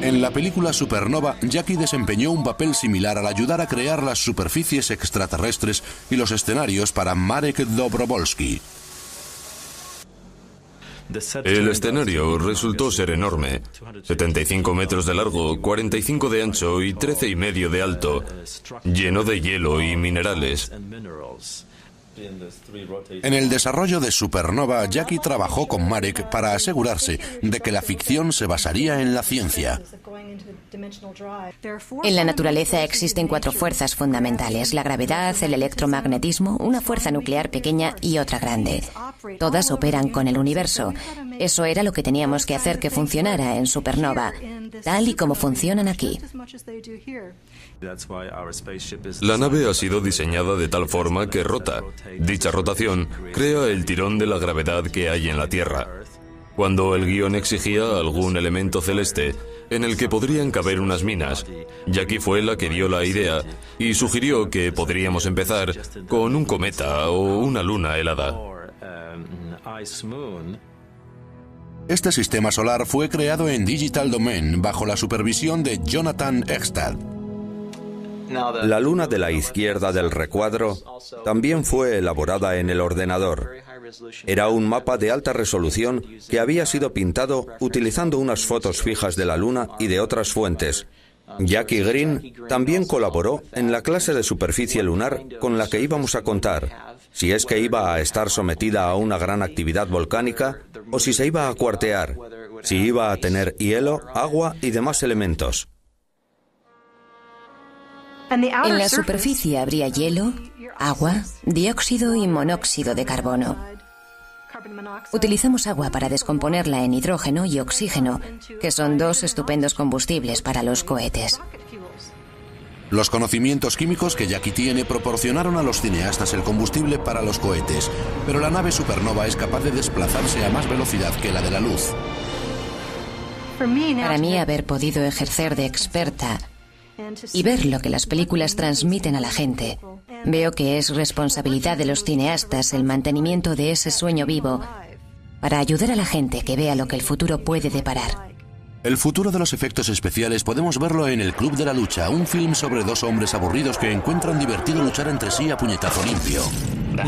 En la película Supernova, Jackie desempeñó un papel similar al ayudar a crear las superficies extraterrestres y los escenarios para Marek Dobrowolski. El escenario resultó ser enorme, 75 metros de largo, 45 de ancho y 13,5 de alto, lleno de hielo y minerales. En el desarrollo de Supernova, Jackie trabajó con Marek para asegurarse de que la ficción se basaría en la ciencia. En la naturaleza existen 4 fuerzas fundamentales: la gravedad, el electromagnetismo, una fuerza nuclear pequeña y otra grande. Todas operan con el universo. Eso era lo que teníamos que hacer que funcionara en Supernova, tal y como funcionan aquí. La nave ha sido diseñada de tal forma que rota. Dicha rotación crea el tirón de la gravedad que hay en la Tierra. Cuando el guión exigía algún elemento celeste en el que podrían caber unas minas, Jackie fue la que dio la idea y sugirió que podríamos empezar con un cometa o una luna helada. Este sistema solar fue creado en Digital Domain bajo la supervisión de Jonathan Ekstad. La luna de la izquierda del recuadro también fue elaborada en el ordenador. Era un mapa de alta resolución que había sido pintado utilizando unas fotos fijas de la luna y de otras fuentes. Jackie Green también colaboró en la clase de superficie lunar con la que íbamos a contar, si es que iba a estar sometida a una gran actividad volcánica o si se iba a cuartear, si iba a tener hielo, agua y demás elementos. En la superficie habría hielo, agua, dióxido y monóxido de carbono. Utilizamos agua para descomponerla en hidrógeno y oxígeno, que son 2 estupendos combustibles para los cohetes. Los conocimientos químicos que Jackie tiene proporcionaron a los cineastas el combustible para los cohetes, pero la nave Supernova es capaz de desplazarse a más velocidad que la de la luz. Para mí, haber podido ejercer de experta y ver lo que las películas transmiten a la gente, veo que es responsabilidad de los cineastas el mantenimiento de ese sueño vivo para ayudar a la gente que vea lo que el futuro puede deparar. El futuro de los efectos especiales podemos verlo en El Club de la Lucha, un film sobre 2 hombres aburridos que encuentran divertido luchar entre sí a puñetazo limpio.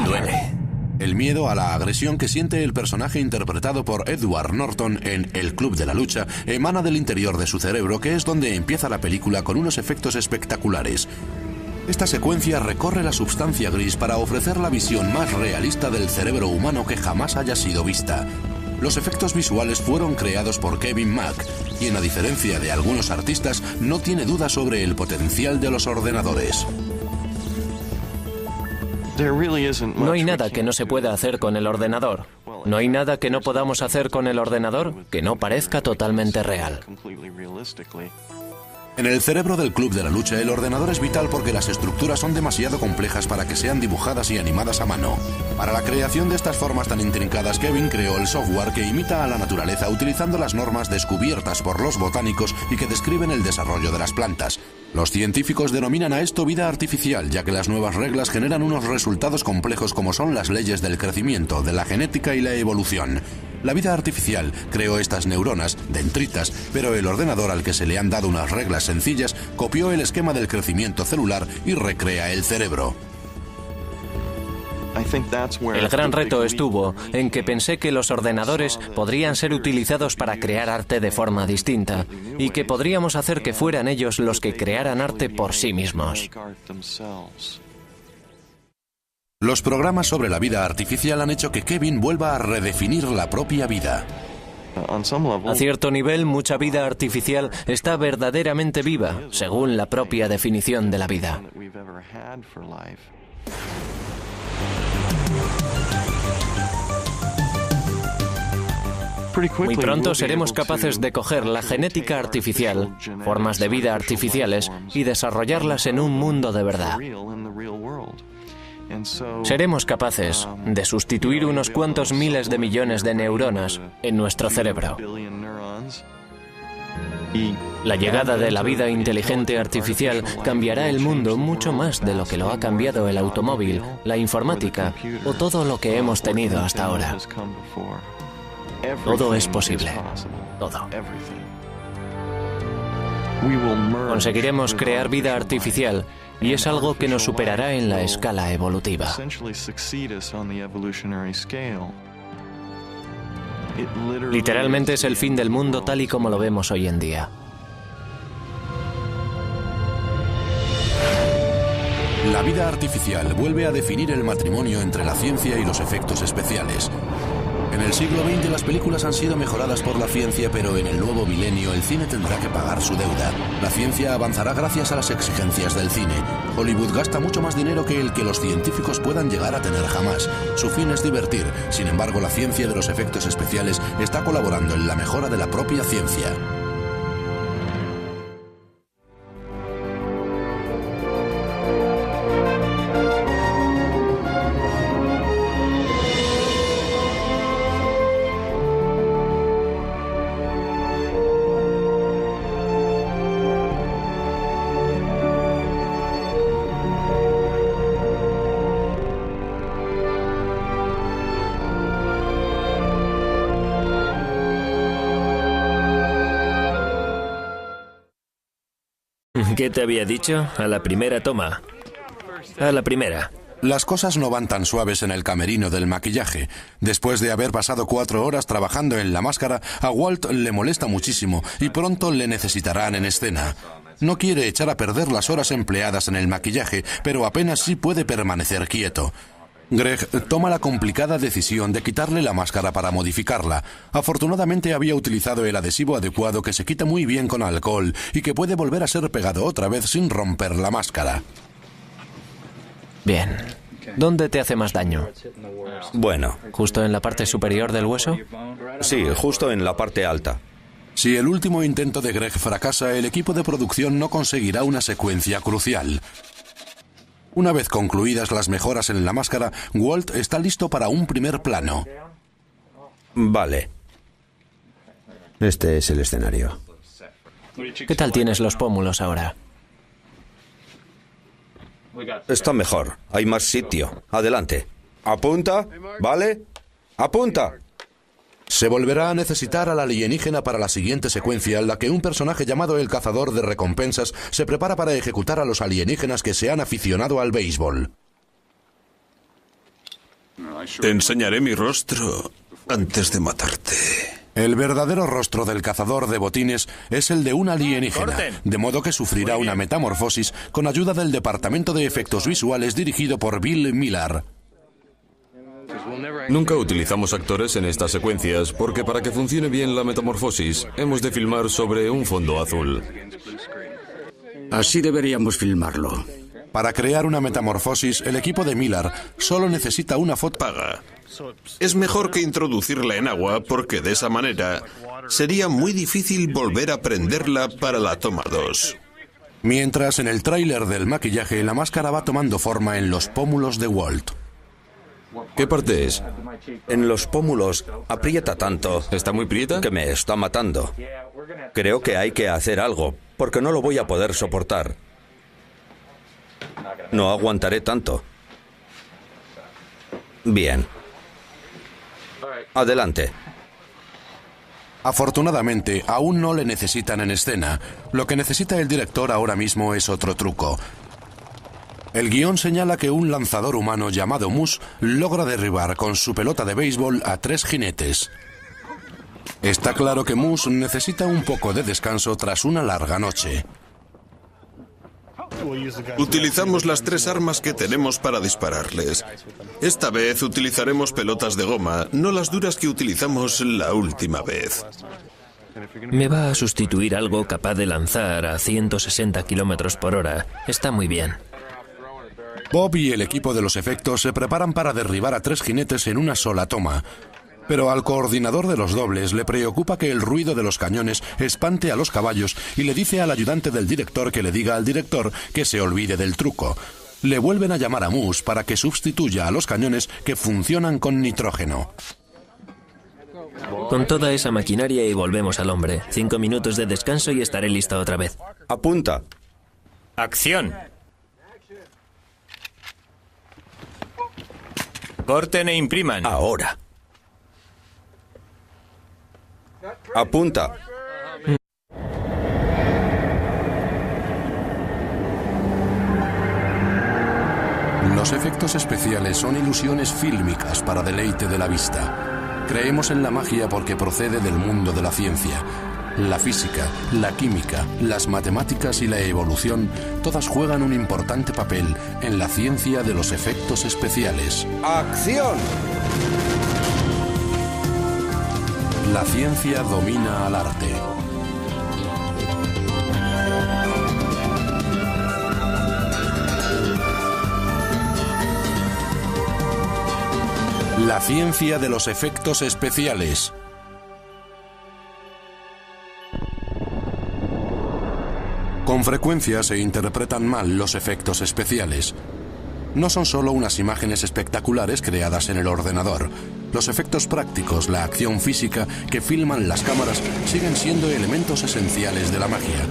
Duele. El miedo a la agresión que siente el personaje interpretado por Edward Norton en El Club de la Lucha emana del interior de su cerebro, que es donde empieza la película con unos efectos espectaculares. Esta secuencia recorre la substancia gris para ofrecer la visión más realista del cerebro humano que jamás haya sido vista. Los efectos visuales fueron creados por Kevin Mack, quien, a diferencia de algunos artistas, no tiene duda sobre el potencial de los ordenadores. No hay nada que no se pueda hacer con el ordenador. No hay nada que no podamos hacer con el ordenador que no parezca totalmente real. En el cerebro del Club de la Lucha, el ordenador es vital porque las estructuras son demasiado complejas para que sean dibujadas y animadas a mano. Para la creación de estas formas tan intrincadas, Kevin creó el software que imita a la naturaleza utilizando las normas descubiertas por los botánicos y que describen el desarrollo de las plantas. Los científicos denominan a esto vida artificial, ya que las nuevas reglas generan unos resultados complejos como son las leyes del crecimiento, de la genética y la evolución. La vida artificial creó estas neuronas, dendritas, pero el ordenador, al que se le han dado unas reglas sencillas, copió el esquema del crecimiento celular y recrea el cerebro. El gran reto estuvo en que pensé que los ordenadores podrían ser utilizados para crear arte de forma distinta y que podríamos hacer que fueran ellos los que crearan arte por sí mismos. Los programas sobre la vida artificial han hecho que Kevin vuelva a redefinir la propia vida. A cierto nivel, mucha vida artificial está verdaderamente viva, según la propia definición de la vida. Muy pronto seremos capaces de coger la genética artificial, formas de vida artificiales, y desarrollarlas en un mundo de verdad. Seremos capaces de sustituir unos cuantos miles de millones de neuronas en nuestro cerebro. La llegada de la vida inteligente artificial cambiará el mundo mucho más de lo que lo ha cambiado el automóvil, la informática o todo lo que hemos tenido hasta ahora. Todo es posible. Todo. Conseguiremos crear vida artificial y es algo que nos superará en la escala evolutiva. Literalmente es el fin del mundo tal y como lo vemos hoy en día. La vida artificial vuelve a definir el matrimonio entre la ciencia y los efectos especiales. En el siglo XX las películas han sido mejoradas por la ciencia, pero en el nuevo milenio el cine tendrá que pagar su deuda. La ciencia avanzará gracias a las exigencias del cine. Hollywood gasta mucho más dinero que el que los científicos puedan llegar a tener jamás. Su fin es divertir. Sin embargo, la ciencia de los efectos especiales está colaborando en la mejora de la propia ciencia. ¿Qué te había dicho? A la primera toma. A la primera. Las cosas no van tan suaves en el camerino del maquillaje. Después de haber pasado 4 horas trabajando en la máscara, a Walt le molesta muchísimo y pronto le necesitarán en escena. No quiere echar a perder las horas empleadas en el maquillaje, pero apenas sí puede permanecer quieto. Greg toma la complicada decisión de quitarle la máscara para modificarla. Afortunadamente había utilizado el adhesivo adecuado que se quita muy bien con alcohol y que puede volver a ser pegado otra vez sin romper la máscara. Bien. ¿Dónde te hace más daño? Bueno. ¿Justo en la parte superior del hueso? Sí, justo en la parte alta. Si el último intento de Greg fracasa, el equipo de producción no conseguirá una secuencia crucial. Una vez concluidas las mejoras en la máscara, Walt está listo para un primer plano. Vale. Este es el escenario. ¿Qué tal tienes los pómulos ahora? Está mejor. Hay más sitio. Adelante. Apunta. ¿Vale? Apunta. Se volverá a necesitar al alienígena para la siguiente secuencia, en la que un personaje llamado el Cazador de Recompensas se prepara para ejecutar a los alienígenas que se han aficionado al béisbol. Te enseñaré mi rostro antes de matarte. El verdadero rostro del cazador de botines es el de un alienígena, de modo que sufrirá una metamorfosis con ayuda del Departamento de Efectos Visuales dirigido por Bill Millar. Nunca utilizamos actores en estas secuencias porque para que funcione bien la metamorfosis hemos de filmar sobre un fondo azul. Así deberíamos filmarlo. Para crear una metamorfosis, el equipo de Millar solo necesita una foto paga. Es mejor que introducirla en agua porque de esa manera sería muy difícil volver a prenderla para la toma 2. Mientras en el tráiler del maquillaje la máscara va tomando forma en los pómulos de Walt. ¿Qué parte es? En los pómulos aprieta tanto. ¿Está muy prieta? Que me está matando. Creo que hay que hacer algo, porque no lo voy a poder soportar. No aguantaré tanto. Bien. Adelante. Afortunadamente, aún no le necesitan en escena. Lo que necesita el director ahora mismo es otro truco. El guión señala que un lanzador humano llamado Moose logra derribar con su pelota de béisbol a 3 jinetes. Está claro que Moose necesita un poco de descanso tras una larga noche. Utilizamos las 3 armas que tenemos para dispararles. Esta vez utilizaremos pelotas de goma, no las duras que utilizamos la última vez. Me va a sustituir algo capaz de lanzar a 160 kilómetros por hora. Está muy bien. Bob y el equipo de los efectos se preparan para derribar a 3 jinetes en una sola toma. Pero al coordinador de los dobles le preocupa que el ruido de los cañones espante a los caballos y le dice al ayudante del director que le diga al director que se olvide del truco. Le vuelven a llamar a Moose para que sustituya a los cañones que funcionan con nitrógeno. Con toda esa maquinaria y volvemos al hombre. 5 minutos de descanso y estaré lista otra vez. Apunta. Acción. Corten e impriman. Ahora. Apunta. Los efectos especiales son ilusiones fílmicas para deleite de la vista. Creemos en la magia porque procede del mundo de la ciencia. La física, la química, las matemáticas y la evolución, todas juegan un importante papel en la ciencia de los efectos especiales. ¡Acción! La ciencia domina al arte. La ciencia de los efectos especiales. Con frecuencia se interpretan mal los efectos especiales. No son solo unas imágenes espectaculares creadas en el ordenador. Los efectos prácticos, la acción física que filman las cámaras siguen siendo elementos esenciales de la magia.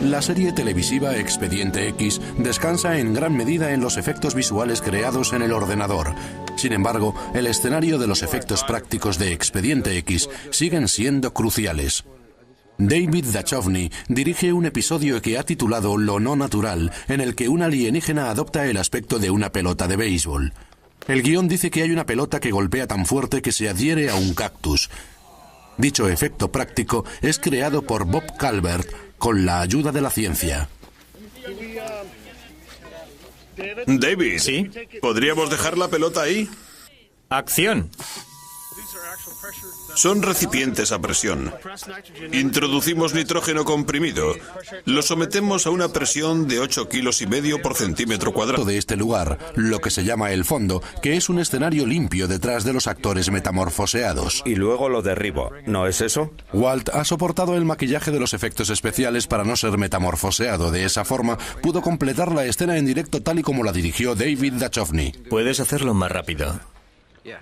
La serie televisiva Expediente X descansa en gran medida en los efectos visuales creados en el ordenador. Sin embargo, el escenario de los efectos prácticos de Expediente X siguen siendo cruciales. David Duchovny dirige un episodio que ha titulado Lo no natural, en el que un alienígena adopta el aspecto de una pelota de béisbol. El guión dice que hay una pelota que golpea tan fuerte que se adhiere a un cactus. Dicho efecto práctico es creado por Bob Calvert con la ayuda de la ciencia. David, ¿sí? ¿Podríamos dejar la pelota ahí? Acción. Son recipientes a presión. Introducimos nitrógeno comprimido. Lo sometemos a una presión de 8,5 kilos por centímetro cuadrado. De este lugar, lo que se llama el fondo, que es un escenario limpio detrás de los actores metamorfoseados. Y luego lo derribo, ¿no es eso? Walt ha soportado el maquillaje de los efectos especiales para no ser metamorfoseado. De esa forma, pudo completar la escena en directo tal y como la dirigió David Duchovny. Puedes hacerlo más rápido.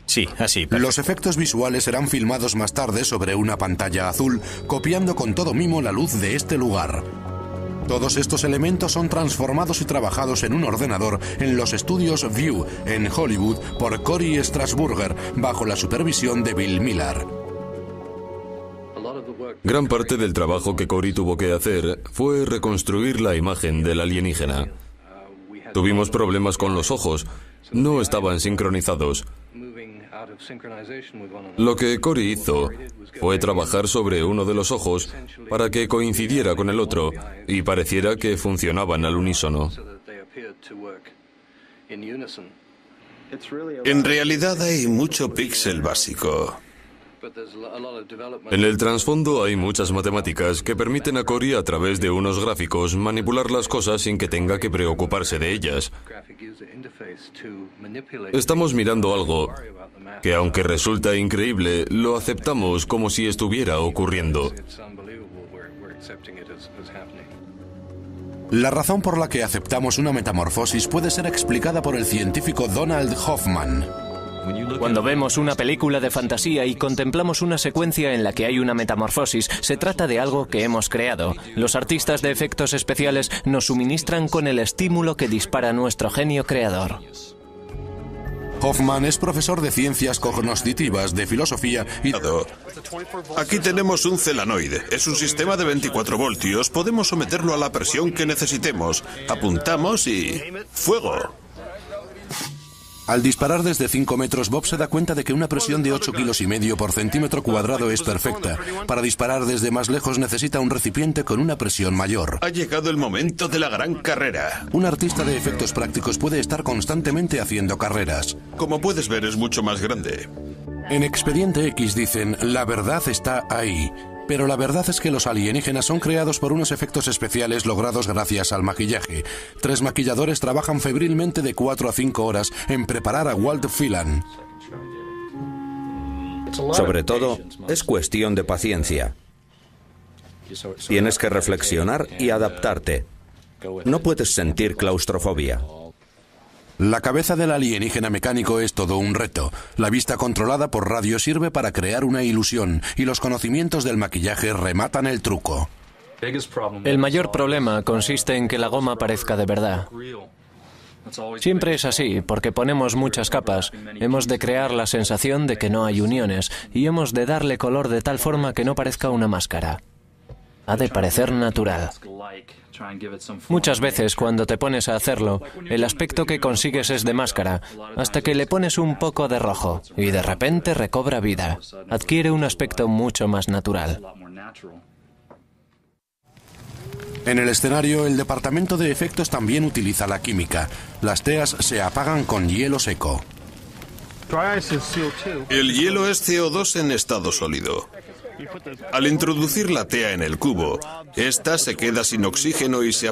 Sí, así. Perfecto. Los efectos visuales serán filmados más tarde sobre una pantalla azul, copiando con todo mimo la luz de este lugar. Todos estos elementos son transformados y trabajados en un ordenador en los estudios View, en Hollywood, por Cory Strasburger, bajo la supervisión de Bill Miller. Gran parte del trabajo que Cory tuvo que hacer fue reconstruir la imagen del alienígena. Tuvimos problemas con los ojos, no estaban sincronizados. Lo que Cory hizo fue trabajar sobre uno de los ojos para que coincidiera con el otro y pareciera que funcionaban al unísono. En realidad hay mucho píxel básico. En el trasfondo hay muchas matemáticas que permiten a Cory, a través de unos gráficos, manipular las cosas sin que tenga que preocuparse de ellas. Estamos mirando algo que, aunque resulta increíble, lo aceptamos como si estuviera ocurriendo. La razón por la que aceptamos una metamorfosis puede ser explicada por el científico Donald Hoffman. Cuando vemos una película de fantasía y contemplamos una secuencia en la que hay una metamorfosis, se trata de algo que hemos creado. Los artistas de efectos especiales nos suministran con el estímulo que dispara nuestro genio creador. Hoffman es profesor de ciencias cognoscitivas, de filosofía y... Aquí tenemos un celanoide. Es un sistema de 24 voltios. Podemos someterlo a la presión que necesitemos. Apuntamos y... ¡fuego! Al disparar desde 5 metros, Bob se da cuenta de que una presión de 8,5 kilos por centímetro cuadrado es perfecta. Para disparar desde más lejos necesita un recipiente con una presión mayor. Ha llegado el momento de la gran carrera. Un artista de efectos prácticos puede estar constantemente haciendo carreras. Como puedes ver, es mucho más grande. En Expediente X dicen, la verdad está ahí. Pero la verdad es que los alienígenas son creados por unos efectos especiales logrados gracias al maquillaje. 3 maquilladores trabajan febrilmente de 4 a 5 horas en preparar a Walt Phelan. Sobre todo, es cuestión de paciencia. Tienes que reflexionar y adaptarte. No puedes sentir claustrofobia. La cabeza del alienígena mecánico es todo un reto. La vista controlada por radio sirve para crear una ilusión y los conocimientos del maquillaje rematan el truco. El mayor problema consiste en que la goma parezca de verdad. Siempre es así, porque ponemos muchas capas. Hemos de crear la sensación de que no hay uniones y hemos de darle color de tal forma que no parezca una máscara. Ha de parecer natural. Muchas veces cuando te pones a hacerlo, el aspecto que consigues es de máscara, hasta que le pones un poco de rojo y de repente recobra vida. Adquiere un aspecto mucho más natural. En el escenario, el departamento de efectos también utiliza la química. Las teas se apagan con hielo seco. El hielo es CO2 en estado sólido. Al introducir la tea en el cubo, esta se queda sin oxígeno y se